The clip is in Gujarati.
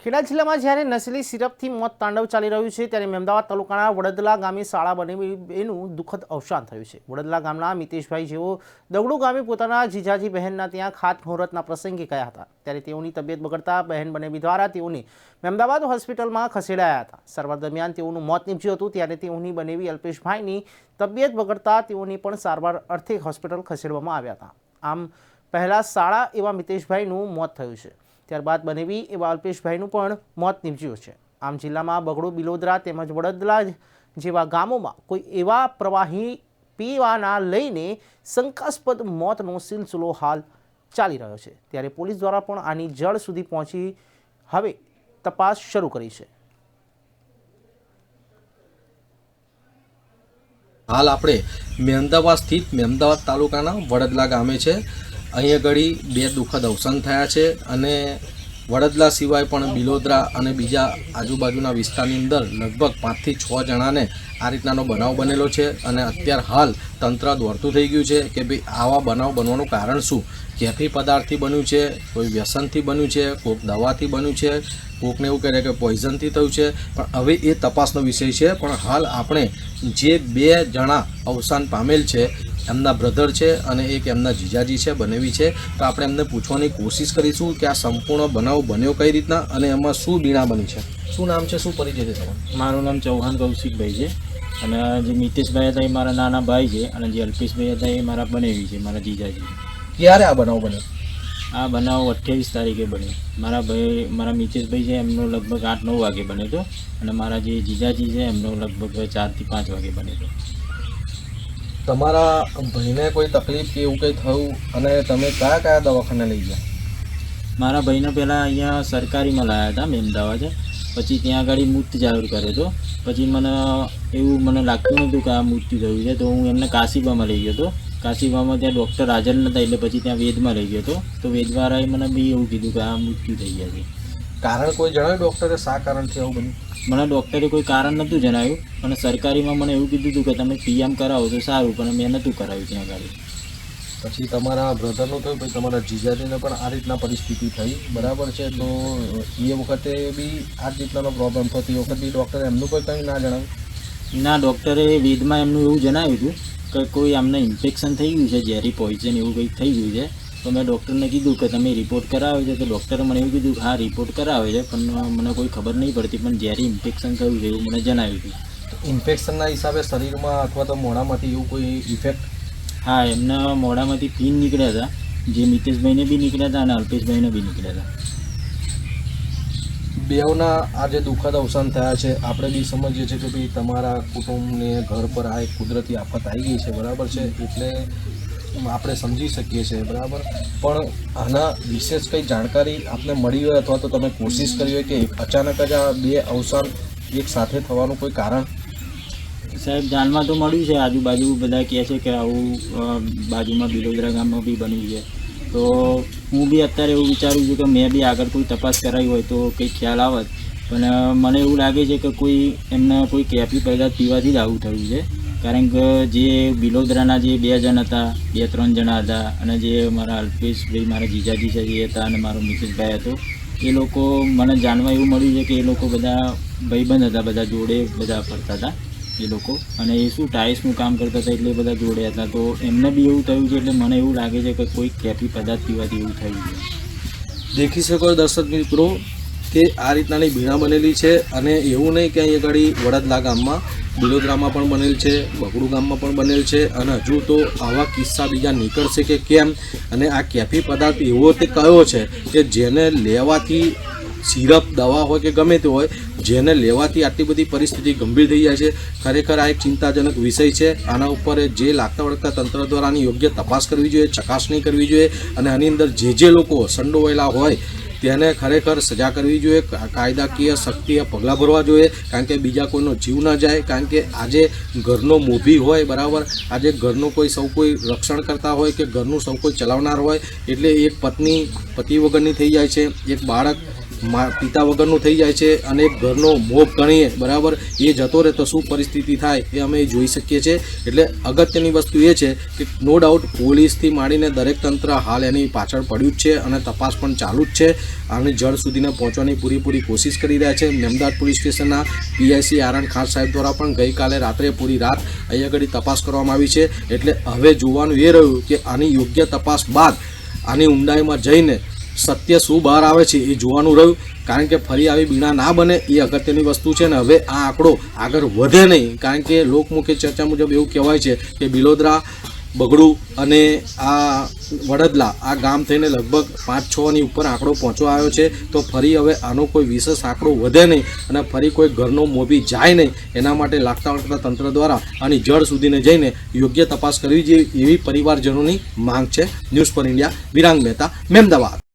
ખેડા જિલ્લામાં જ્યારે નશીલી સિરપથી મોત તાંડવ ચાલી રહ્યું છે ત્યારે અમદાવાદ તાલુકાના વડદલા ગામે શાળા બનેવી એનું દુઃખદ અવસાન થયું છે। વડદલા ગામના મિતેશભાઈ જેઓ દગડુ ગામે પોતાના જીજાજી બહેનના ત્યાં ખાતમુહૂર્તના પ્રસંગે ગયા હતા ત્યારે તેઓની તબિયત બગડતા બહેન બનેવી દ્વારા તેઓને અમદાવાદ હોસ્પિટલમાં ખસેડાયા હતા। સારવાર દરમિયાન તેઓનું મોત નીપજ્યું હતું ત્યારે તેઓની બનેવી અલ્પેશભાઈની તબિયત બગડતા તેઓને પણ સારવાર અર્થે હોસ્પિટલ ખસેડવામાં આવ્યા હતા। આમ પહેલા શાળા એવા મિતેશભાઈનું મોત થયું છે, ત્યારબાદ બનેવી એવા અલ્પેશભાઈનું પણ મોત નીપજ્યું છે। આમ જિલ્લામાં બગડો, બિલોદરા તેમજ વડદલા જેવા ગામોમાં કોઈ એવા પ્રવાહી પીવાના લઈને શંકાસ્પદ મોતનો સિલસિલો હાલ ચાલી રહ્યો છે ત્યારે પોલીસ દ્વારા પણ આની જડ સુધી પહોંચી હવે તપાસ શરૂ કરી છે। હાલ આપણે મહેમદાવાદ સ્થિત મહેમદાવાદ તાલુકાના વડદલા ગામે છે। અહીંયા ઘડી બે દુઃખદ અવસાન થયા છે અને વડદલા સિવાય પણ બિલોદરા અને બીજા આજુબાજુના વિસ્તારની અંદર લગભગ 5 થી 6 જણાને આ રીતનાનો બનાવ બનેલો છે અને અત્યારે હાલ તંત્ર દોડતું થઈ ગયું છે કે ભાઈ આવા બનાવ બનવાનું કારણ શું, કેફી પદાર્થથી બન્યું છે, કોઈ વ્યસનથી બન્યું છે, કોઈક દવાથી બન્યું છે, કોઈકને એવું કહે કે પોઈઝનથી થયું છે, પણ હવે એ તપાસનો વિષય છે। પણ હાલ આપણે જે 2 જણા અવસાન પામેલ છે એમના બ્રધર છે અને એક એમના જીજાજી છે, બનેવી છે, તો આપણે એમને પૂછવાની કોશિશ કરીશું કે આ સંપૂર્ણ બનાવ બન્યો કઈ રીતના અને એમાં શું બીણા બની છે। શું નામ છે, શું પરિચય છે તમારું? મારું નામ ચૌહાણ કૌશિકભાઈ છે અને જે મિતેશભાઈ હતા એ મારા નાના ભાઈ છે અને જે અલ્પેશભાઈ હતા એ મારા બનેવી છે, મારા જીજાજી। ક્યારે આ બનાવ બન્યો? આ બનાવ 28 તારીખે બન્યો। મારા મિતેશભાઈ છે એમનો લગભગ 8-9 વાગે બન્યો હતો અને મારા જે જીજાજી છે એમનો લગભગ 4 થી 5 વાગે બન્યો હતો। તમારા ભાઈને કોઈ તકલીફ કે એવું કંઈ થયું અને તમે કયા કયા દવાખાને લઈ ગયા? મારા ભાઈને પહેલાં અહીંયા સરકારીમાં લાવ્યા હતા અમદાવાદ, પછી ત્યાં આગળ મૃત્યુ જાહેર કર્યો હતો। પછી મને લાગતું નહોતું કે આ મૃત્યુ થયું છે, તો હું એમને કાશીબામાં લઈ ગયો હતો। કાશીબામાં ત્યાં ડૉક્ટર હાજર નહોતા એટલે પછી ત્યાં વેદમાં લઈ ગયો હતો, તો વેદવાળાએ મને બી એવું કીધું કે આ મૃત્યુ થઈ ગયા છે। કારણ કોઈ જણાવ્યું ડૉક્ટરે શા કારણથી આવું બન્યું? મને ડૉક્ટરે કોઈ કારણ નહોતું જણાવ્યું અને સરકારીમાં મને એવું કીધું હતું કે તમે પીએમ કરાવો તો સારું, પણ મેં નહોતું કરાવ્યું ત્યાં આગળ। પછી તમારા બ્રધરનું થયું, પછી તમારા જીજાજીને પણ આ રીતના પરિસ્થિતિ થઈ, બરાબર છે, તો એ વખતે બી આ જ રીતનાનો પ્રોબ્લેમ થયો, એ વખતે ડૉક્ટરે એમનું કોઈ કંઈ ના જણાવ્યું? ના, ડૉક્ટરે વેદમાં એમનું એવું જણાવ્યું હતું કે કોઈ આમને ઇન્ફેક્શન થઈ ગયું છે, ઝેરી પોઈઝન એવું કંઈક થઈ ગયું છે। તો મેં ડૉક્ટરને કીધું કે તમે રિપોર્ટ કરાવે છે, તો ડૉક્ટરે મને એવું કીધું કે હા રિપોર્ટ કરાવે છે, પણ મને કોઈ ખબર નહીં પડતી, પણ ઝેરી ઇન્ફેક્શન થયું છે એવું મને જણાવ્યું હતું। ઇન્ફેક્શનના હિસાબે શરીરમાં અથવા તો મોઢામાંથી એવું કોઈ ઇફેક્ટ? હા, એમના મોઢામાંથી ફીન નીકળ્યા હતા, જે મિતેશભાઈને બી નીકળ્યા હતા અને અલ્પેશભાઈને બી નીકળ્યા હતા। બેવના આ જે દુઃખદ અવસાન થયા છે, આપણે બી સમજીએ છીએ કે ભાઈ તમારા કુટુંબને ઘર પર આ એક કુદરતી આફત આવી ગઈ છે, બરાબર છે, એટલે આપણે સમજી શકીએ છીએ, બરાબર, પણ આના વિશેષ કંઈ જાણકારી આપને મળી હોય અથવા તો તમે કોશિશ કરી હોય કે અચાનક જ આ 2 અવસાન એક સાથે થવાનું કોઈ કારણ? સાહેબ, જાણવા તો મળ્યું છે, આજુબાજુ બધા કહે છે કે આવું બાજુમાં બિલોદરા ગામમાં બી બન્યું છે, તો હું બી અત્યારે એવું વિચારું છું કે મેં બી આગળ કોઈ તપાસ કરાવી હોય તો કંઈ ખ્યાલ આવત, પણ મને એવું લાગે છે કે કોઈ એમને કોઈ કેફી પદાર્થ પીવાથી જ આવું થયું છે। કારણ કે જે બિલોદરાના જે 2 જણ હતા, 2-3 જણા હતા અને જે મારા અલ્પેશભાઈ મારા જીજાજી છે એ હતા અને મારો મિતેશભાઈ હતો, એ લોકો મને જાણવા એવું મળ્યું છે કે એ લોકો બધા ભાઈબંધ હતા, બધા જોડે બધા ફરતા હતા એ લોકો, અને એ શું ટાઇલ્સનું કામ કરતા હતા એટલે બધા જોડે હતા, તો એમને બી એવું થયું છે, એટલે મને એવું લાગે છે કે કોઈ કેફી પદાર્થ પીવાથી એવું થયું છે। દેખી શકો દર્શક મિત્રો કે આ રીતનાની બીણા બનેલી છે અને એવું નહીં કે અહીં આગળ વડદલા ગામમાં, બિલોદરામાં પણ બનેલ છે, બગડુ ગામમાં પણ બનેલ છે અને હજુ તો આવા કિસ્સા બીજા નીકળશે કે કેમ। અને આ કેફી પદાર્થ એવો તે કયો છે કે જેને લેવાથી, સિરપ, દવા હોય કે ગમે તે હોય, જેને લેવાથી આટલી બધી પરિસ્થિતિ ગંભીર થઈ જાય છે। ખરેખર આ એક ચિંતાજનક વિષય છે। આના ઉપર જે લાગતા વળગતા તંત્ર દ્વારા આની યોગ્ય તપાસ કરવી જોઈએ, ચકાસણી કરવી જોઈએ અને આની અંદર જે લોકો સંડોવાયેલા હોય તેને ખરેખર સજા કરવી જોઈએ, કાયદાકીય સખ્તીય પગલાં ભરવા જોઈએ, કારણ કે બીજા કોઈનો જીવ ના જાય। કારણ કે આજે ઘરનો મોભી હોય, બરાબર, આજે ઘરનું કોઈ સૌ કોઈ રક્ષણ કરતા હોય કે ઘરનું સૌ કોઈ ચલાવનાર હોય, એટલે એક પત્ની પતિ વગરની થઈ જાય છે, એક બાળક પિતા વગરનું થઈ જાય છે અને એક ઘરનો મોભ ગણીએ બરાબર એ જતો રહે તો શું પરિસ્થિતિ થાય એ અમે જોઈ શકીએ છીએ. એટલે અગત્યની વસ્તુ એ છે કે નો ડાઉટ પોલીસથી માંડીને દરેક તંત્ર હાલ એની પાછળ પડ્યું જ છે અને તપાસ પણ ચાલુ જ છે. આને જડ સુધીને પહોંચવાની પૂરી કોશિશ કરી રહ્યા છે. મેમદાવાદ પોલીસ સ્ટેશનના પીઆઈસી આરણ ખાન સાહેબ દ્વારા પણ ગઈકાલે રાત્રે પૂરી રાત અહીંયા આગળ તપાસ કરવામાં આવી છે. એટલે હવે જોવાનું એ રહ્યું કે આની યોગ્ય તપાસ બાદ આની ઊંડાઈમાં જઈને સત્ય શું બહાર આવે છે એ જોવાનું રહ્યું. કારણ કે ફરી આવી બીણા ના બને એ અગત્યની વસ્તુ છે. ને હવે આ આંકડો આગળ વધે નહીં, કારણ કે લોકમુખે ચર્ચા મુજબ એવું કહેવાય છે કે બિલોદરા, બગડું અને આ વડદલા આ ગામ થઈને લગભગ 5-6ની ઉપર આંકડો પહોંચવા આવ્યો છે. તો ફરી હવે આનો કોઈ વિશેષ આંકડો વધે નહીં અને ફરી કોઈ ઘરનો મોભી જાય નહીં, એના માટે લાગતા વળગતા તંત્ર દ્વારા આની જડ સુધીને જઈને યોગ્ય તપાસ કરવી જોઈએ એવી પરિવારજનોની માંગ છે. News for India, Virang Mehta, Mehmedabad.